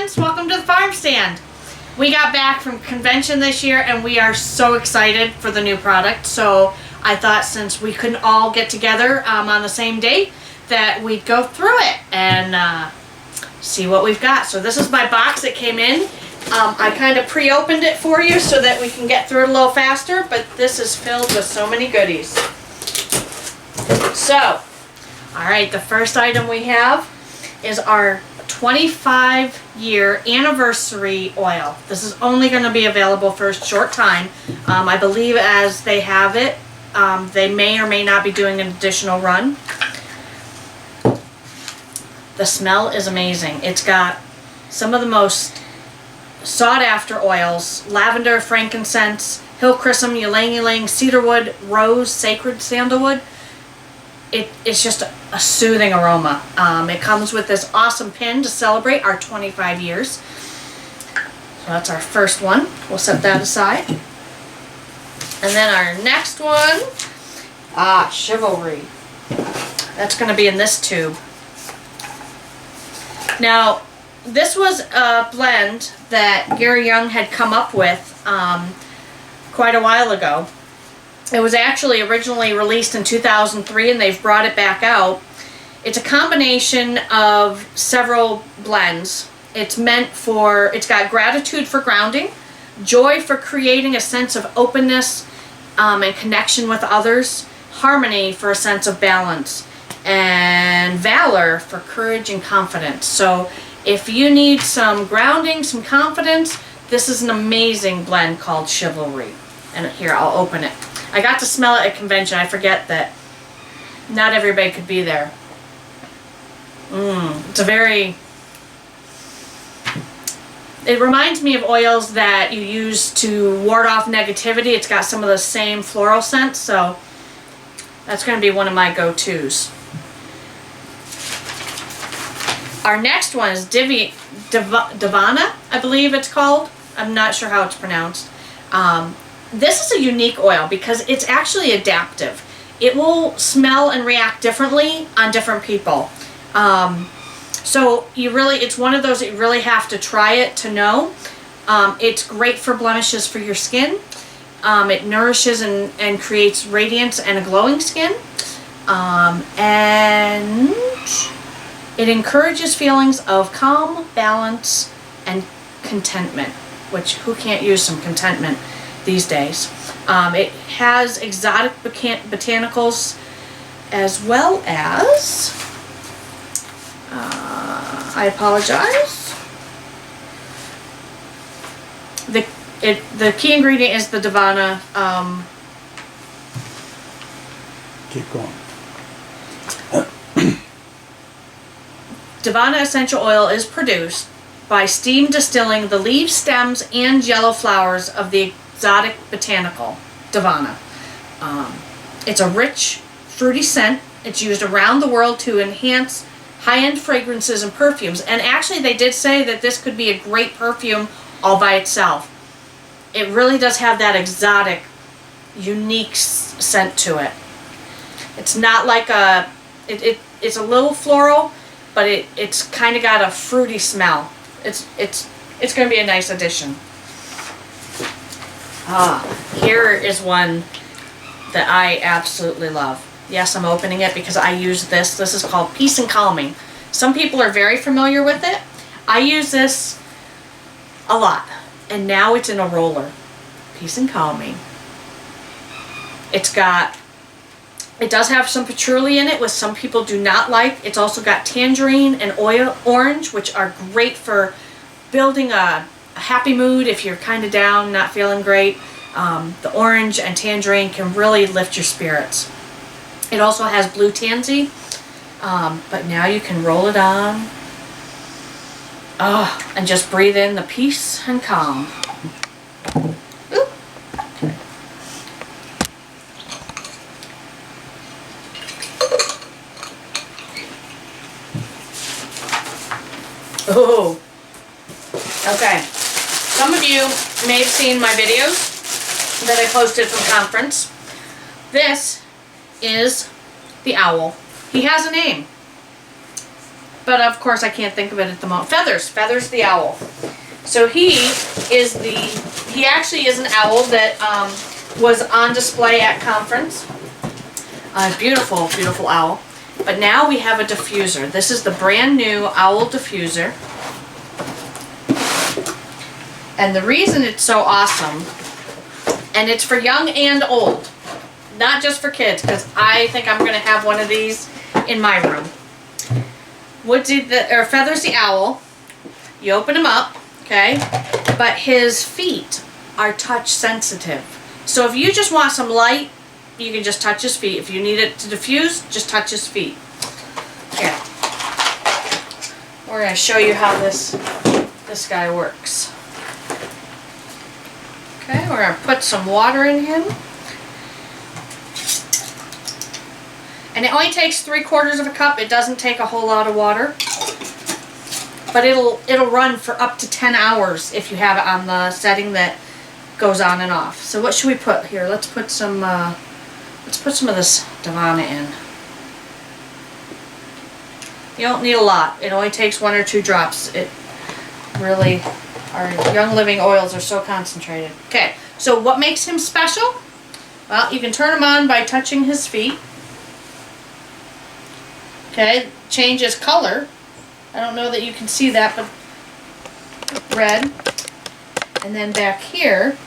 friends, welcome to the farm stand. We got back from convention this year and we are so excited for the new product. So I thought since we couldn't all get together on the same day that we'd go through it and see what we've got. So this is my box that came in. I kind of pre-opened it for you so that we can get through it a little faster, but this is filled with so many goodies. So, alright, the first item we have is our 25-year anniversary oil. This is only going to be available for a short time. I believe as they have it, they may or may not be doing an additional run. The smell is amazing. It's got some of the most sought-after oils: lavender, frankincense, hill chrism, ylang-ylang, cedarwood, rose, sacred sandalwood. It's just a soothing aroma. It comes with this awesome pin to celebrate our 25 years. So that's our first one. We'll set that aside. And then our next one, Chivalry. That's going to be in this tube. Now, this was a blend that Gary Young had come up with quite a while ago. It was actually originally released in 2003 and they've brought it back out. It's a combination of several blends. It's got gratitude for grounding, joy for creating a sense of openness and connection with others, harmony for a sense of balance, and valor for courage and confidence. So if you need some grounding, some confidence, this is an amazing blend called Chivalry. And here, I'll open it. I got to smell it at convention. I forget that not everybody could be there. It's a very... It reminds me of oils that you use to ward off negativity. It's got some of the same floral scents, so that's going to be one of my go-tos. Our next one is Divana, I believe it's called. I'm not sure how it's pronounced. This is a unique oil because it's actually adaptive. It will smell and react differently on different people. So it's one of those that you really have to try it to know. It's great for blemishes for your skin. It nourishes and creates radiance and a glowing skin. And it encourages feelings of calm, balance, and contentment, which who can't use some contentment these days. It has exotic botanicals as well as, I apologize, the key ingredient is the Divana. Keep going. Divana essential oil is produced by steam distilling the leaves, stems, and yellow flowers of the exotic botanical Divana. It's a rich, fruity scent. It's used around the world to enhance high-end fragrances and perfumes. And actually, they did say that this could be a great perfume all by itself. It really does have that exotic, unique scent to it. It's not like it's a little floral, but it's kind of got a fruity smell. It's going to be a nice addition. Here is one that I absolutely love. Yes, I'm opening it because I use this. This is called Peace and Calming. Some people are very familiar with it. I use this a lot. And now it's in a roller. Peace and Calming. It does have some patchouli in it, which some people do not like. It's also got tangerine and orange, which are great for building a happy mood if you're kind of down, not feeling great. The orange and tangerine can really lift your spirits. It also has blue tansy, but now you can roll it on. And just breathe in the peace and calm. Ooh. Oh, okay. Some of you may have seen my videos that I posted from conference. This is the owl. He has a name. but of course I can't think of it at the moment. Feathers the owl. So he actually is an owl that was on display at conference. Beautiful, beautiful owl. But now we have a diffuser. This is the brand new owl diffuser. And the reason it's so awesome, and it's for young and old, not just for kids, because I think I'm going to have one of these in my room. Feathers the owl. You open him up, okay? But his feet are touch sensitive. So if you just want some light, you can just touch his feet. If you need it to diffuse, just touch his feet. Here. We're going to show you how this guy works. Okay, we're going to put some water in him. And it only takes 3/4 of a cup. It doesn't take a whole lot of water. But it'll run for up to 10 hours if you have it on the setting that goes on and off. So what should we put here? Let's put some of this Davana in. You don't need a lot. It only takes 1 or 2 drops. It really, our Young Living oils are so concentrated. Okay, so what makes him special? Well, you can turn him on by touching his feet. Okay, change his color. I don't know that you can see that, but red. And then back here,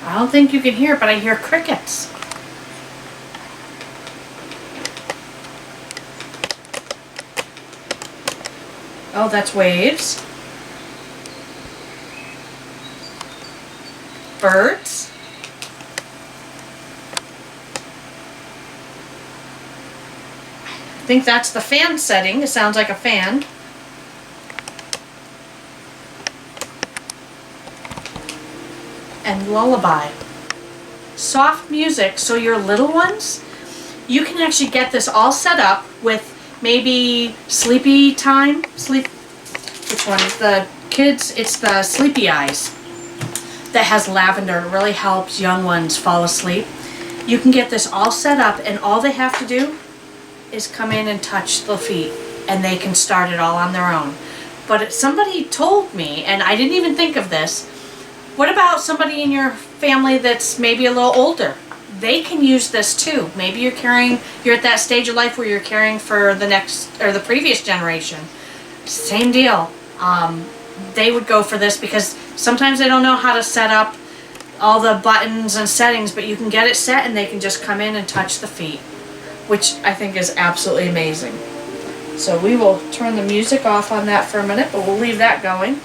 I don't think you can hear it, but I hear crickets. Oh, that's waves. Birds. I think that's the fan setting. It sounds like a fan. And lullaby. Soft music, so your little ones, you can actually get this all set up with maybe sleepy time. Which one? The kids, it's the Sleepy Eyes that has lavender. It really helps young ones fall asleep. You can get this all set up, and all they have to do is come in and touch the feet, and they can start it all on their own. But somebody told me, and I didn't even think of this, what about somebody in your family that's maybe a little older? They can use this too. Maybe you're at that stage of life where you're caring for the next, or the previous generation. Same deal. They would go for this because sometimes they don't know how to set up all the buttons and settings, but you can get it set and they can just come in and touch the feet, which I think is absolutely amazing. So we will turn the music off on that for a minute, but we'll leave that going.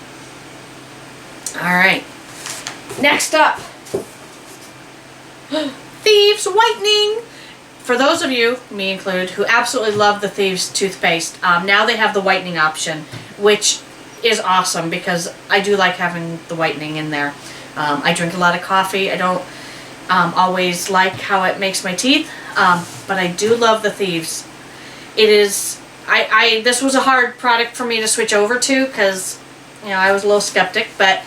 All right. Next up, Thieves Whitening. For those of you, me included, who absolutely love the Thieves toothpaste, now they have the whitening option, which is awesome because I do like having the whitening in there. I drink a lot of coffee. I don't always like how it makes my teeth, but I do love the Thieves. It is, this was a hard product for me to switch over to because, you know, I was a little skeptic, but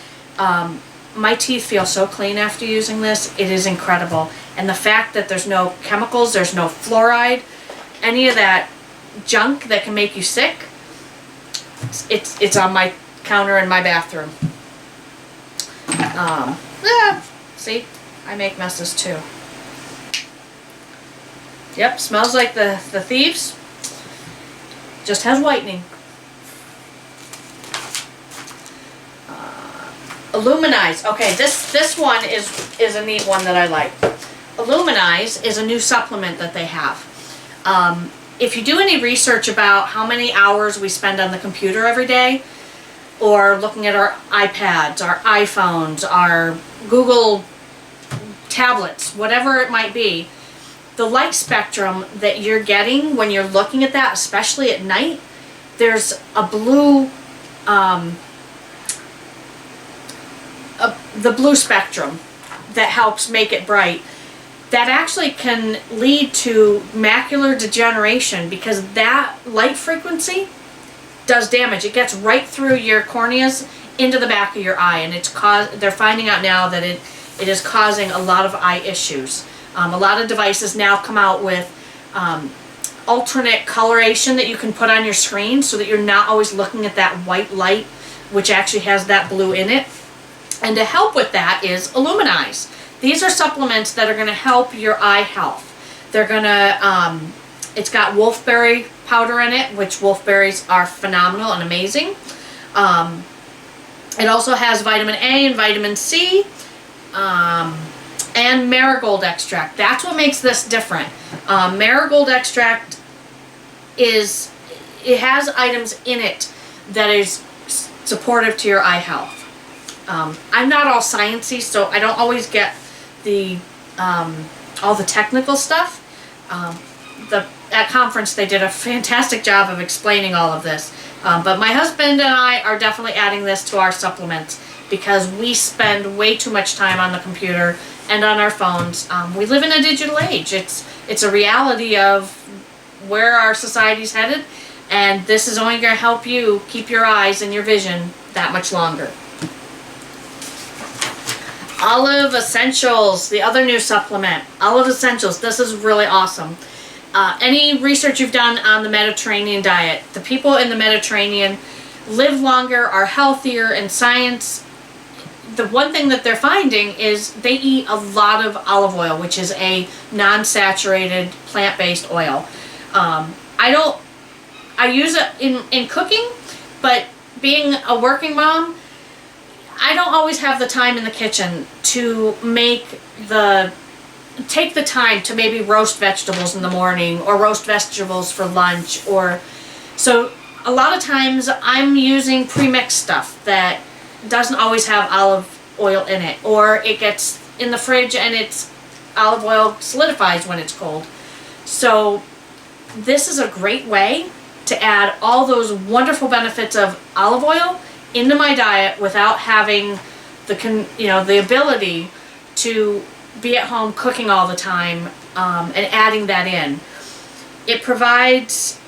my teeth feel so clean after using this. It is incredible. And the fact that there's no chemicals, there's no fluoride, any of that junk that can make you sick, it's on my counter in my bathroom. See, I make messes too. Yep, smells like the Thieves. Just has whitening. Illuminize. Okay, this one is a neat one that I like. Illuminize is a new supplement that they have. If you do any research about how many hours we spend on the computer every day, or looking at our iPads, our iPhones, our Google tablets, whatever it might be, the light spectrum that you're getting when you're looking at that, especially at night, there's a blue, the blue spectrum that helps make it bright. That actually can lead to macular degeneration because that light frequency does damage. It gets right through your corneas into the back of your eye, and they're finding out now that it is causing a lot of eye issues. A lot of devices now come out with alternate coloration that you can put on your screen so that you're not always looking at that white light, which actually has that blue in it. And to help with that is Illuminize. These are supplements that are going to help your eye health. They're going to, it's got wolfberry powder in it, which wolfberries are phenomenal and amazing. It also has vitamin A and vitamin C, and marigold extract. That's what makes this different. Marigold extract it has items in it that is supportive to your eye health. I'm not all sciencey, so I don't always get the all the technical stuff. At conference they did a fantastic job of explaining all of this. But my husband and I are definitely adding this to our supplements because we spend way too much time on the computer and on our phones. We live in a digital age. It's a reality of where our society's headed, and this is only going to help you keep your eyes and your vision that much longer. Olive Essentials, the other new supplement. Olive Essentials, this is really awesome. Any research you've done on the Mediterranean diet, the people in the Mediterranean live longer, are healthier, and science, the one thing that they're finding is they eat a lot of olive oil, which is a non-saturated plant-based oil. I use it in cooking, but being a working mom, I don't always have the time in the kitchen to take the time to maybe roast vegetables in the morning or roast vegetables for lunch, so a lot of times I'm using pre-mixed stuff that doesn't always have olive oil in it, or it gets in the fridge and it's olive oil solidifies when it's cold. So this is a great way to add all those wonderful benefits of olive oil into my diet without having the ability to be at home cooking all the time, and adding that in. It provides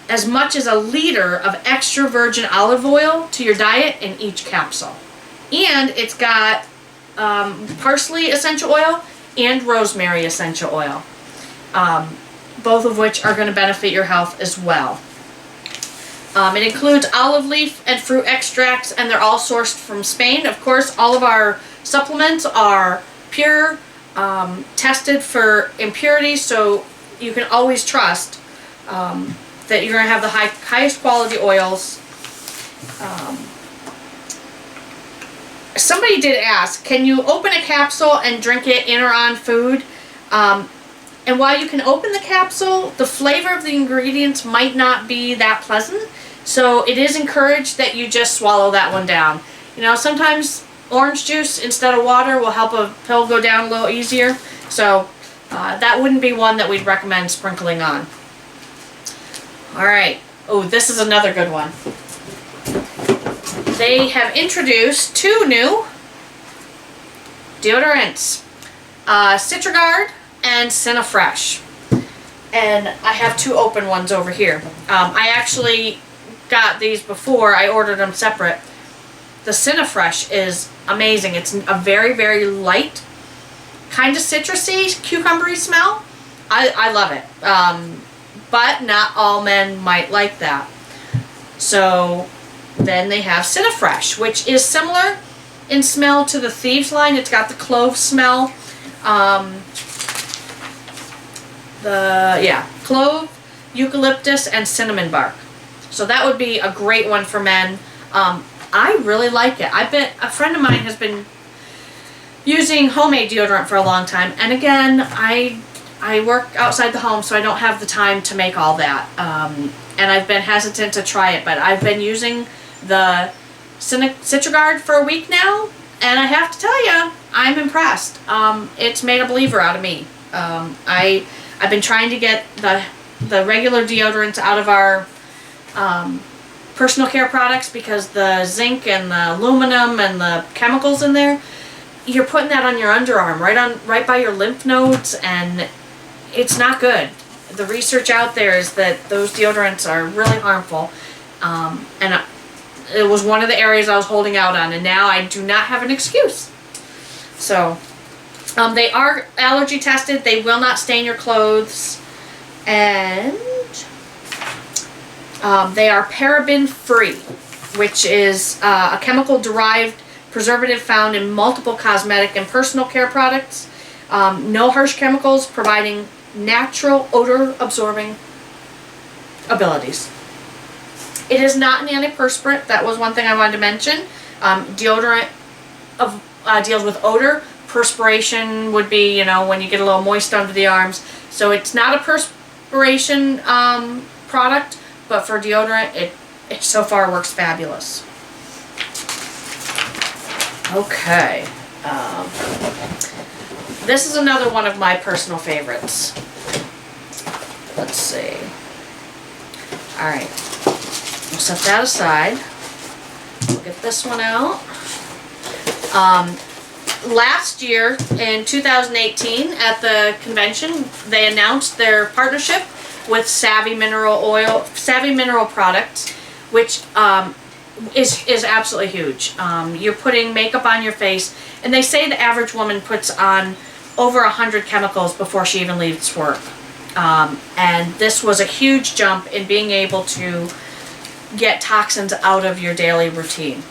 as much as a liter of extra virgin olive oil to your diet in each capsule. And it's got parsley essential oil and rosemary essential oil, both of which are going to benefit your health as well. It includes olive leaf and fruit extracts, and they're all sourced from Spain. Of course, all of our supplements are pure, tested for impurities, so you can always trust that you're going to have the highest quality oils. Somebody did ask, can you open a capsule and drink it in or on food? And while you can open the capsule, the flavor of the ingredients might not be that pleasant, so it is encouraged that you just swallow that one down. Sometimes orange juice instead of water will help a pill go down a little easier, so that wouldn't be one that we'd recommend sprinkling on. Alright, this is another good one. They have introduced 2 new deodorants, CitraGuard and Cinefresh. And I have 2 open ones over here. I actually got these before, I ordered them separate. The Cinefresh is amazing. It's a very, very light, kind of citrusy, cucumbery smell. I love it. But not all men might like that. So then they have Cinefresh, which is similar in smell to the Thieves line. It's got the clove smell. Clove, eucalyptus, and cinnamon bark. So that would be a great one for men. I really like it. A friend of mine has been using homemade deodorant for a long time, and again, I work outside the home, so I don't have the time to make all that. And I've been hesitant to try it, but I've been using the CitraGuard for a week now, and I have to tell you, I'm impressed. It's made a believer out of me. I've been trying to get the regular deodorants out of our personal care products because the zinc and the aluminum and the chemicals in there, you're putting that on your underarm, right by your lymph nodes, and it's not good. The research out there is that those deodorants are really harmful, and it was one of the areas I was holding out on, and now I do not have an excuse. So They are allergy tested. They will not stain your clothes. And they are paraben free, which is a chemical derived preservative found in multiple cosmetic and personal care products. No harsh chemicals, providing natural odor absorbing abilities. It is not an antiperspirant. That was one thing I wanted to mention. Deodorant deals with odor. Perspiration would be, you know, when you get a little moist under the arms. So it's not a perspiration product, but for deodorant, it so far works fabulous. Okay. This is another one of my personal favorites. Let's see. Alright. We'll set that aside. We'll get this one out. Last year, in 2018, at the convention, they announced their partnership with Savvy Mineral Products, which is absolutely huge. You're putting makeup on your face, and they say the average woman puts on over 100 chemicals before she even leaves work. And this was a huge jump in being able to get toxins out of your daily routine.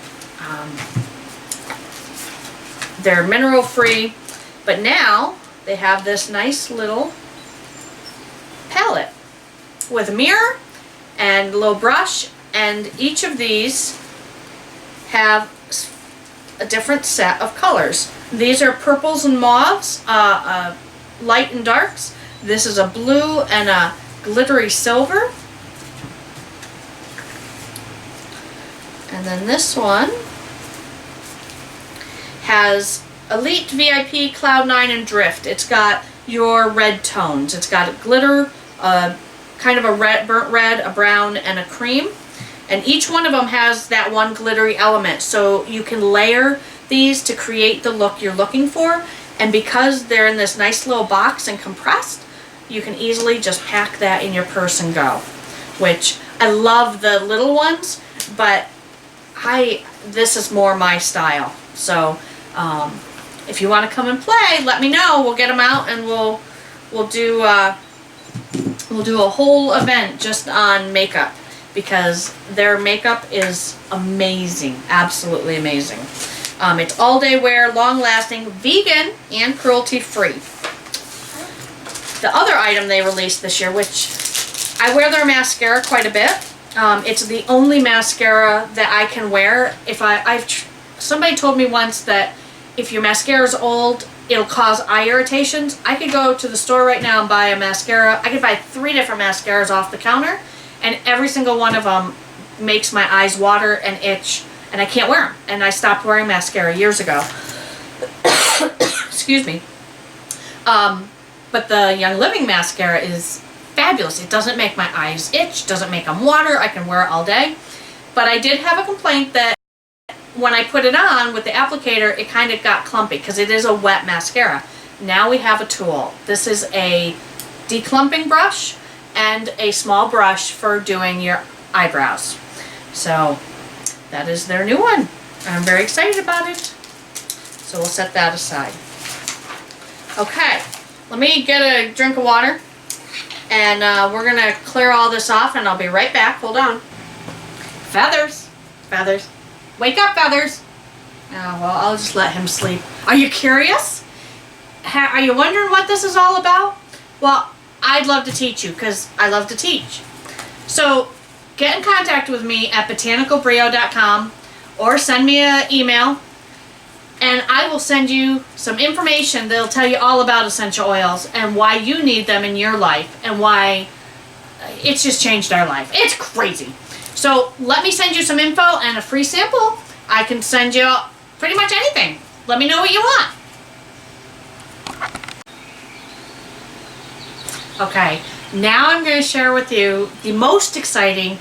They're mineral free, but now they have this nice little palette with a mirror and a little brush, and each of these have a different set of colors. These are purples and mauves, light and darks. This is a blue and a glittery silver. And then this one has Elite, VIP, Cloud 9, and Drift. It's got your red tones. It's got a glitter, kind of a red, burnt red, a brown, and a cream. And each one of them has that one glittery element. So you can layer these to create the look you're looking for. And because they're in this nice little box and compressed, you can easily just pack that in your purse and go. Which, I love the little ones, but this is more my style. So, if you want to come and play, let me know. We'll get them out and we'll do a whole event just on makeup, because their makeup is amazing, absolutely amazing. It's all day wear, long lasting, vegan, and cruelty free. The other item they released this year, which I wear their mascara quite a bit. It's the only mascara that I can wear. Somebody told me once that if your mascara is old, it'll cause eye irritations. I could go to the store right now and buy a mascara. I could buy 3 different mascaras off the counter, and every single one of them makes my eyes water and itch, and I can't wear them. And I stopped wearing mascara years ago. Excuse me. But the Young Living mascara is fabulous. It doesn't make my eyes itch, doesn't make them water. I can wear it all day. But I did have a complaint that when I put it on with the applicator, it kind of got clumpy because it is a wet mascara. Now we have a tool. This is a declumping brush and a small brush for doing your eyebrows. So that is their new one. I'm very excited about it. So we'll set that aside. Okay, let me get a drink of water, and we're going to clear all this off, and I'll be right back. Hold on. Feathers. Feathers. Wake up, Feathers. Oh, well, I'll just let him sleep. Are you curious? Are you wondering what this is all about? Well, I'd love to teach you, because I love to teach. So get in contact with me at BotanicalBrio.com or send me an email, and I will send you some information that'll tell you all about essential oils and why you need them in your life and why it's just changed our life. It's crazy. So let me send you some info and a free sample. I can send you pretty much anything. Let me know what you want. Okay, now I'm going to share with you the most exciting,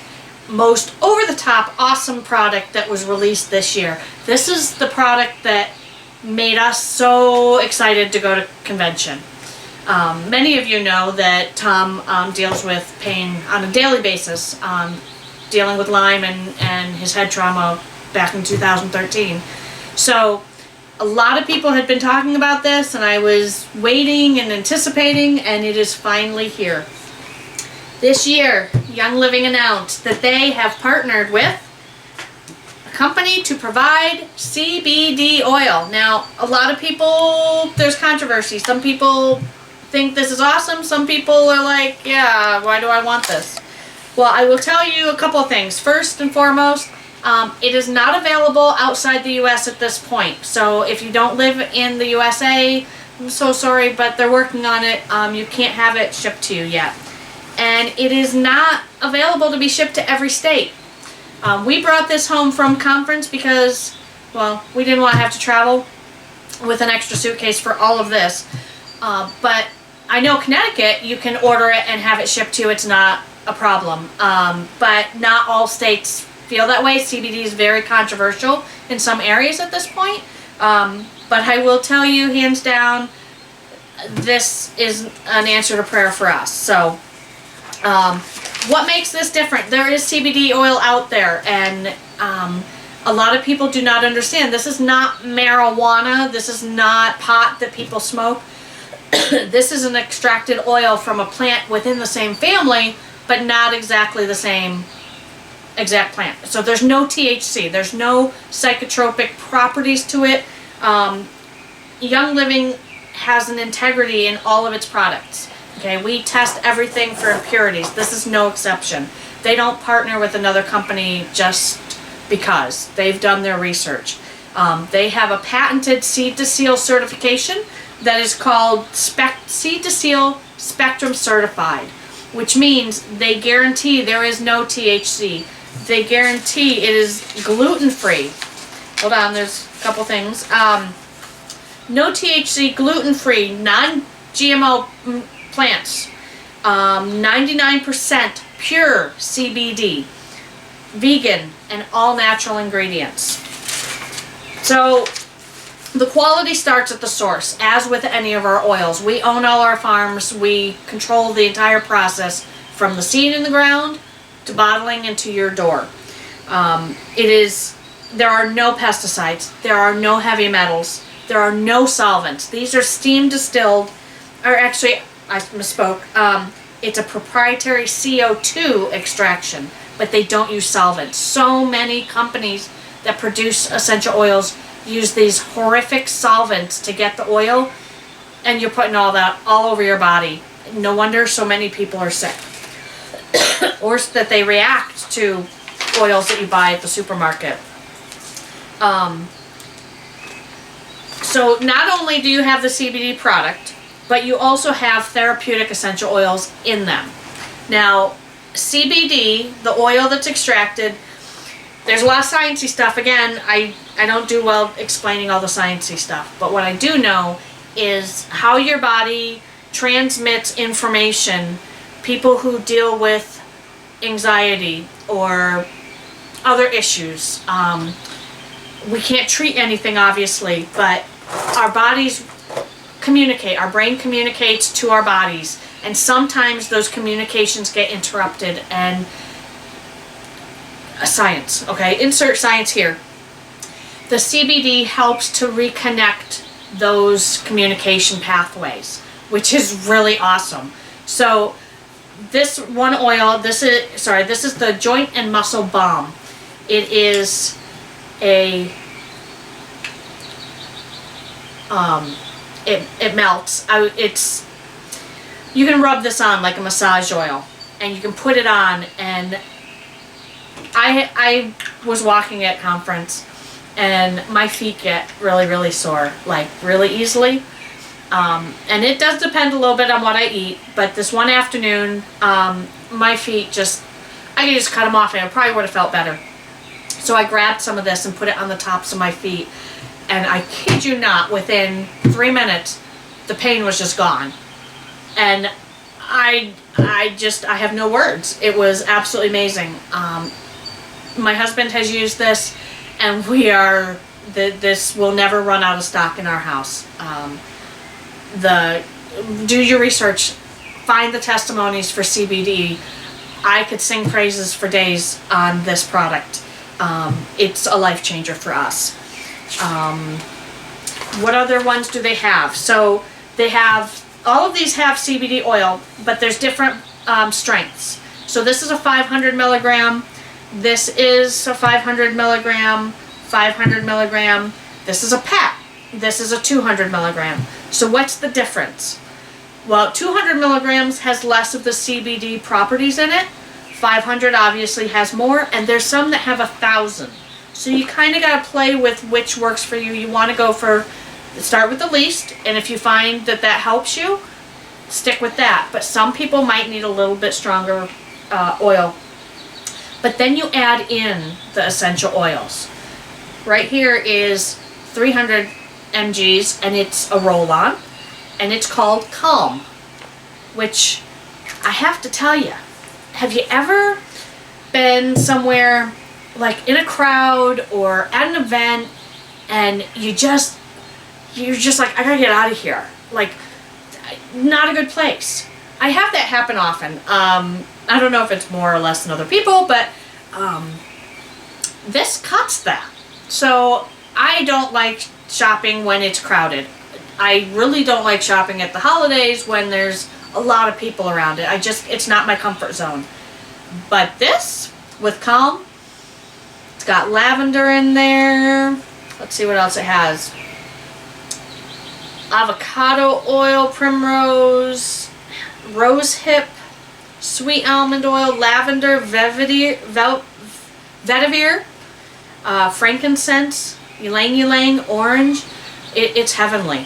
most over-the-top awesome product that was released this year. This is the product that made us so excited to go to convention. Many of you know that Tom deals with pain on a daily basis, dealing with Lyme and his head trauma back in 2013. So A lot of people had been talking about this, and I was waiting and anticipating, and it is finally here. This year, Young Living announced that they have partnered with a company to provide CBD oil. Now, a lot of people, there's controversy. Some people think this is awesome. Some people are like, yeah, why do I want this? Well, I will tell you a couple of things. First and foremost, it is not available outside the U.S. at this point. So if you don't live in the USA, I'm so sorry, but they're working on it. You can't have it shipped to you yet. And it is not available to be shipped to every state. We brought this home from conference because, well, we didn't want to have to travel with an extra suitcase for all of this. But I know Connecticut, you can order it and have it shipped to you. It's not a problem. But not all states feel that way. CBD is very controversial in some areas at this point. But I will tell you, hands down, this is an answer to prayer for us. So, what makes this different? There is CBD oil out there, and a lot of people do not understand. This is not marijuana. This is not pot that people smoke. This is an extracted oil from a plant within the same family, but not exactly the same exact plant. So there's no THC. There's no psychotropic properties to it. Young Living has an integrity in all of its products. Okay, we test everything for impurities. This is no exception. They don't partner with another company just because. They've done their research. They have a patented seed to seal certification that is called Seed to Seal Spectrum Certified, which means they guarantee there is no THC. They guarantee it is gluten-free. Hold on, there's a couple things. No THC, gluten-free, non-GMO plants. 99% pure CBD, vegan, and all natural ingredients. So the quality starts at the source, as with any of our oils. We own all our farms. We control the entire process from the seed in the ground to bottling into your door. There are no pesticides. There are no heavy metals. There are no solvents. These are steam distilled, or actually, I misspoke. It's a proprietary CO2 extraction, but they don't use solvents. So many companies that produce essential oils use these horrific solvents to get the oil, and you're putting all that all over your body. No wonder so many people are sick. Or that they react to oils that you buy at the supermarket. So not only do you have the CBD product, but you also have therapeutic essential oils in them. Now, CBD, the oil that's extracted, there's a lot of sciencey stuff. Again, I don't do well explaining all the sciencey stuff, but what I do know is how your body transmits information. People who deal with anxiety or other issues, we can't treat anything obviously, but our bodies communicate. Our brain communicates to our bodies, and sometimes those communications get interrupted. And science, okay, insert science here. The CBD helps to reconnect those communication pathways, which is really awesome. So this one oil, this is the Joint and Muscle Balm. It is a it melts. You can rub this on like a massage oil, and you can put it on. And I was walking at conference, and my feet get really, really sore, like really easily. And it does depend a little bit on what I eat, but this one afternoon, my feet I could just cut them off, and it probably would have felt better. So I grabbed some of this and put it on the tops of my feet, and I kid you not, within 3 minutes, the pain was just gone. And I have no words. It was absolutely amazing. My husband has used this, and this will never run out of stock in our house. Do your research, find the testimonies for CBD. I could sing praises for days on this product. It's a life changer for us. What other ones do they have? So they have, all of these have CBD oil, but there's different strengths. So this is a 500 milligram. This is a 500 milligram, 500 milligram. This is a PET. This is a 200 milligram. So what's the difference? Well, 200 milligrams has less of the CBD properties in it. 500 obviously has more, and there's some that have 1,000. So you kind of got to play with which works for you. You want to go for, start with the least, and if you find that that helps you, stick with that. But some people might need a little bit stronger oil. But then you add in the essential oils. Right here is 300 mg's, and it's a roll-on, and it's called Calm, which I have to tell you, have you ever been somewhere like in a crowd or at an event and you're just like, I gotta get out of here, like not a good place? I have that happen often. I don't know if it's more or less than other people, but this cuts that. So I don't like shopping when it's crowded. I really don't like shopping at the holidays when there's a lot of people around it. It's not my comfort zone. But this, with Calm, it's got lavender in there. Let's see what else it has. Avocado oil, primrose, rosehip, sweet almond oil, lavender, vetiver, frankincense, ylang ylang, orange. It's heavenly.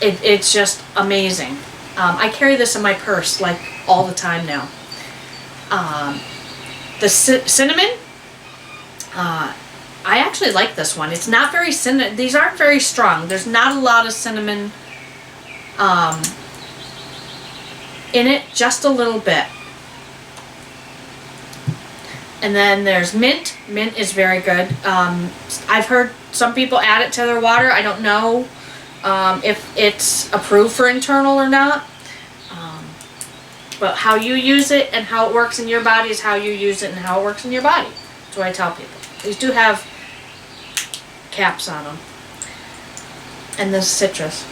It's just amazing. I carry this in my purse like all the time now. The cinnamon, I actually like this one. It's not very these aren't very strong. There's not a lot of cinnamon in it, just a little bit. And then there's mint. Mint is very good. I've heard some people add it to their water. I don't know if it's approved for internal or not. But how you use it and how it works in your body is how you use it and how it works in your body. That's what I tell people. These do have caps on them. And this citrus.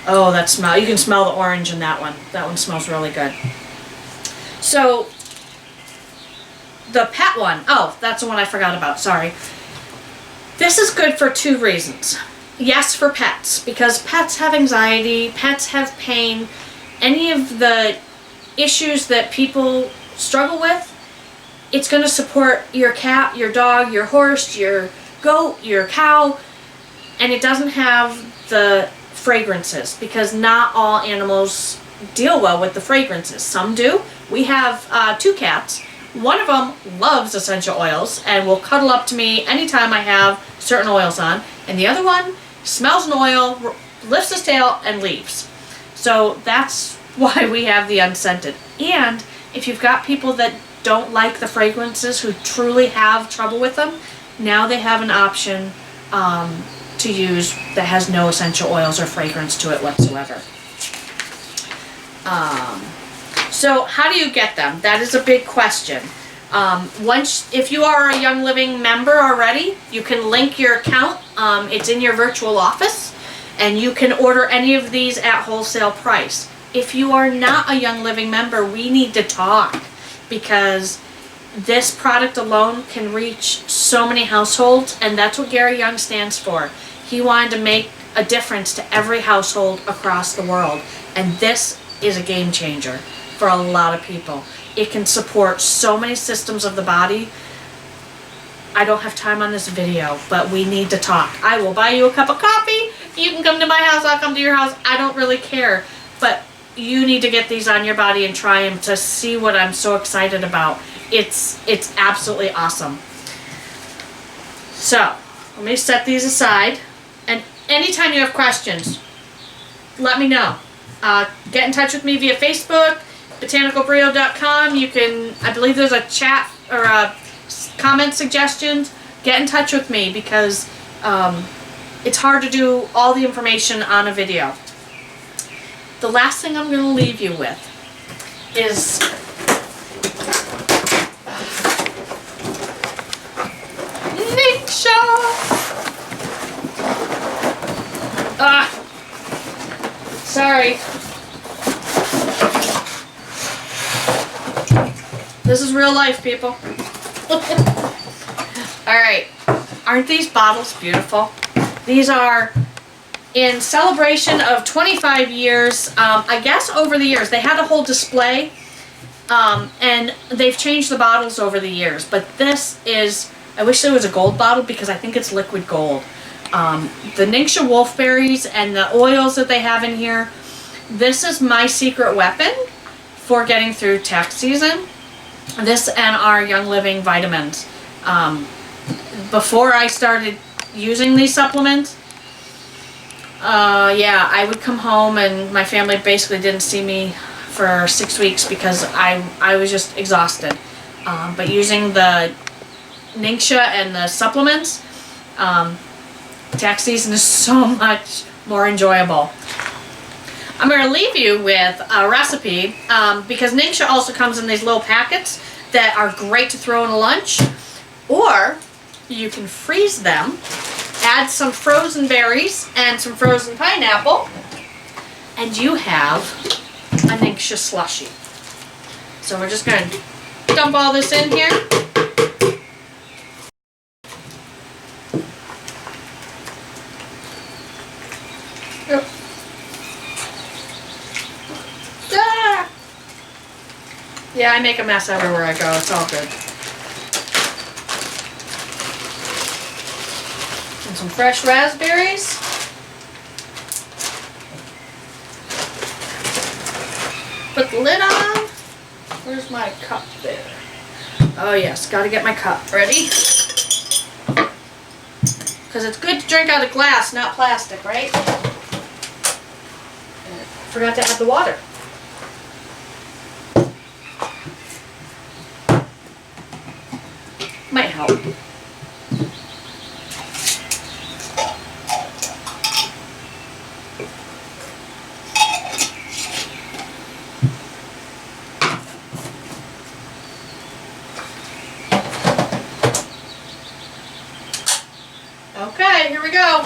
Oh, that smell. You can smell the orange in that one. That one smells really good. So, the pet one. Oh, that's the one I forgot about. Sorry. This is good for 2 reasons. Yes, for pets. Because pets have anxiety. Pets have pain. Any of the issues that people struggle with, it's going to support your cat, your dog, your horse, your goat, your cow, and it doesn't have the fragrances because not all animals deal well with the fragrances. Some do. We have 2 cats. One of them loves essential oils and will cuddle up to me anytime I have certain oils on, and the other one smells an oil, lifts his tail, and leaves. So that's why we have the unscented. And if you've got people that don't like the fragrances, who truly have trouble with them, now they have an option to use that has no essential oils or fragrance to it whatsoever. So how do you get them? That is a big question. If you are a Young Living member already, you can link your account. It's in your virtual office, and you can order any of these at wholesale price. If you are not a Young Living member, we need to talk, because this product alone can reach so many households, and that's what Gary Young stands for. He wanted to make a difference to every household across the world, and this is a game changer for a lot of people. It can support so many systems of the body. I don't have time on this video, but we need to talk. I will buy you a cup of coffee. You can come to my house, I'll come to your house. I don't really care, but you need to get these on your body and try them to see what I'm so excited about. It's absolutely awesome. So, let me set these aside, and anytime you have questions, let me know. Get in touch with me via Facebook, BotanicalBrio.com. You can, I believe there's a chat or a comment suggestions. Get in touch with me, because it's hard to do all the information on a video. The last thing I'm going to leave you with is make sure Sorry. This is real life, people. Alright. Aren't these bottles beautiful? These are in celebration of 25 years. I guess over the years. They had a whole display. And they've changed the bottles over the years. But this is... I wish there was a gold bottle because I think it's liquid gold. The Ningxia wolfberries and the oils that they have in here. This is my secret weapon for getting through tax season. This and our Young Living vitamins. Before I started using these supplements, yeah, I would come home and my family basically didn't see me for 6 weeks because I was just exhausted. But using the Ningxia and the supplements, tax season is so much more enjoyable. I'm going to leave you with a recipe because Ningxia also comes in these little packets that are great to throw in a lunch, or you can freeze them, add some frozen berries and some frozen pineapple, and you have a Ningxia slushie. So we're just going to dump all this in here. Yeah, I make a mess everywhere I go. It's all good. And some fresh raspberries. Put the lid on. Where's my cup there? Oh yes, gotta get my cup ready. Because it's good to drink out of glass, not plastic, right? Forgot to add the water. Might help. Okay, here we go.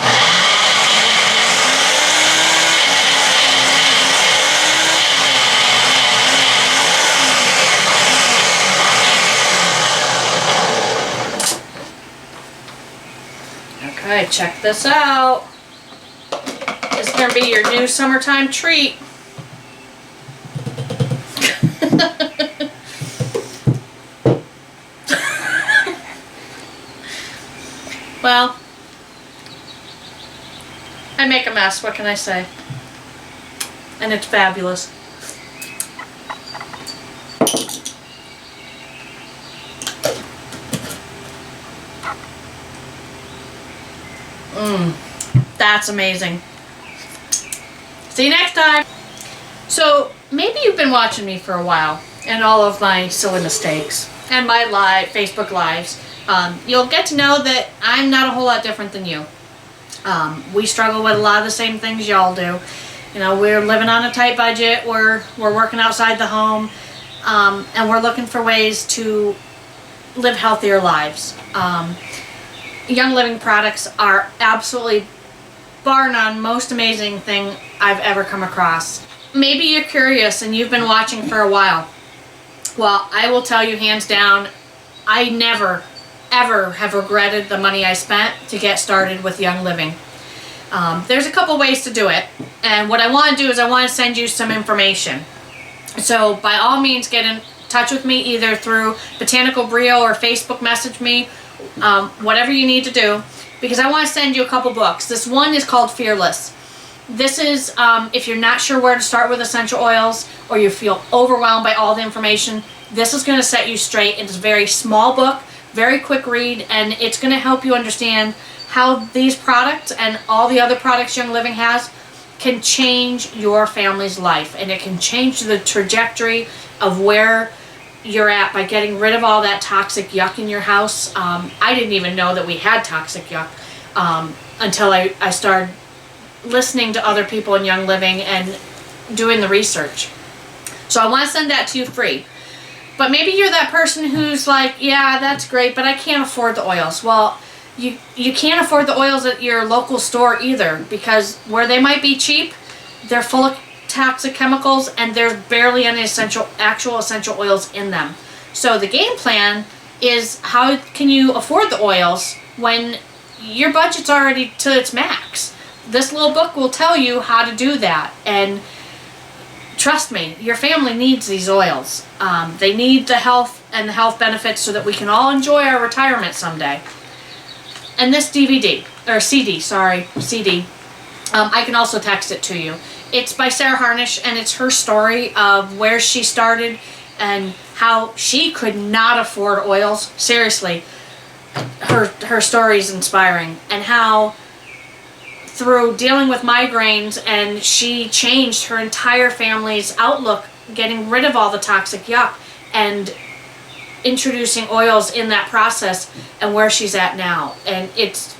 Okay, check this out. It's going to be your new summertime treat. Well, I make a mess, what can I say? And it's fabulous. That's amazing. See you next time. So maybe you've been watching me for a while and all of my silly mistakes and my Facebook lives. You'll get to know that I'm not a whole lot different than you. We struggle with a lot of the same things y'all do. You know, we're living on a tight budget. We're working outside the home, and we're looking for ways to live healthier lives. Young Living products are absolutely, bar none, most amazing thing I've ever come across. Maybe you're curious and you've been watching for a while. Well, I will tell you hands down, I never, ever have regretted the money I spent to get started with Young Living. There's a couple ways to do it, and what I want to do is I want to send you some information. So by all means, get in touch with me either through BotanicalBrio or Facebook message me, whatever you need to do, because I want to send you a couple books. This one is called Fearless. This is if you're not sure where to start with essential oils or you feel overwhelmed by all the information, this is going to set you straight. It's a very small book, very quick read, and it's going to help you understand how these products and all the other products Young Living has can change your family's life, and it can change the trajectory of where you're at by getting rid of all that toxic yuck in your house. I didn't even know that we had toxic yuck until I started listening to other people in Young Living and doing the research. So I want to send that to you free. But maybe you're that person who's like, yeah, that's great, but I can't afford the oils. Well, you can't afford the oils at your local store either, because where they might be cheap, they're full of toxic chemicals, and there's barely any actual essential oils in them. So the game plan is, how can you afford the oils when your budget's already to its max? This little book will tell you how to do that, and trust me, your family needs these oils. They need the health and the health benefits so that we can all enjoy our retirement someday. And this CD, I can also text it to you. It's by Sarah Harnish, and it's her story of where she started and how she could not afford oils. Seriously, her story is inspiring, and how through dealing with migraines, and she changed her entire family's outlook, getting rid of all the toxic yuck and introducing oils in that process, and where she's at now. And it's,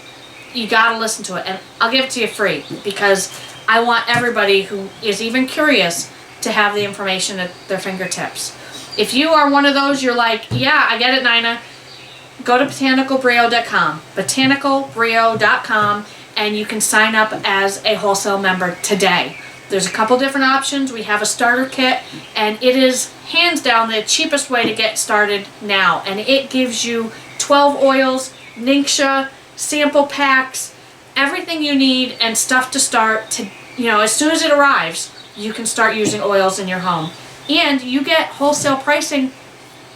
you gotta listen to it, and I'll give it to you free because I want everybody who is even curious to have the information at their fingertips. If you are one of those, you're like, yeah, I get it, Nina, go to BotanicalBrio.com, BotanicalBrio.com, and you can sign up as a wholesale member today. There's a couple different options. We have a starter kit, and it is hands down the cheapest way to get started now. And it gives you 12 oils, Ningxia, sample packs, everything you need, and stuff to start to, as soon as it arrives, you can start using oils in your home. And you get wholesale pricing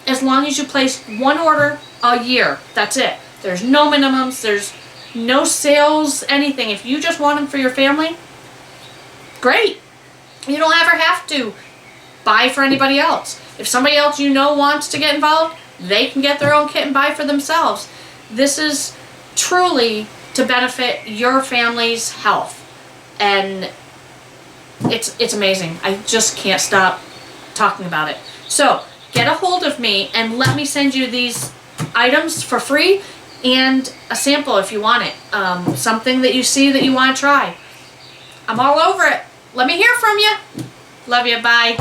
as long as you place one order a year. That's it. There's no minimums. There's no sales, anything. If you just want them for your family, great. You don't ever have to buy for anybody else. If somebody else wants to get involved, they can get their own kit and buy for themselves. This is truly to benefit your family's health, and it's amazing. I just can't stop talking about it. So get a hold of me and let me send you these items for free, and a sample if you want it. Something that you see that you want to try. I'm all over it. Let me hear from you. Love you. Bye.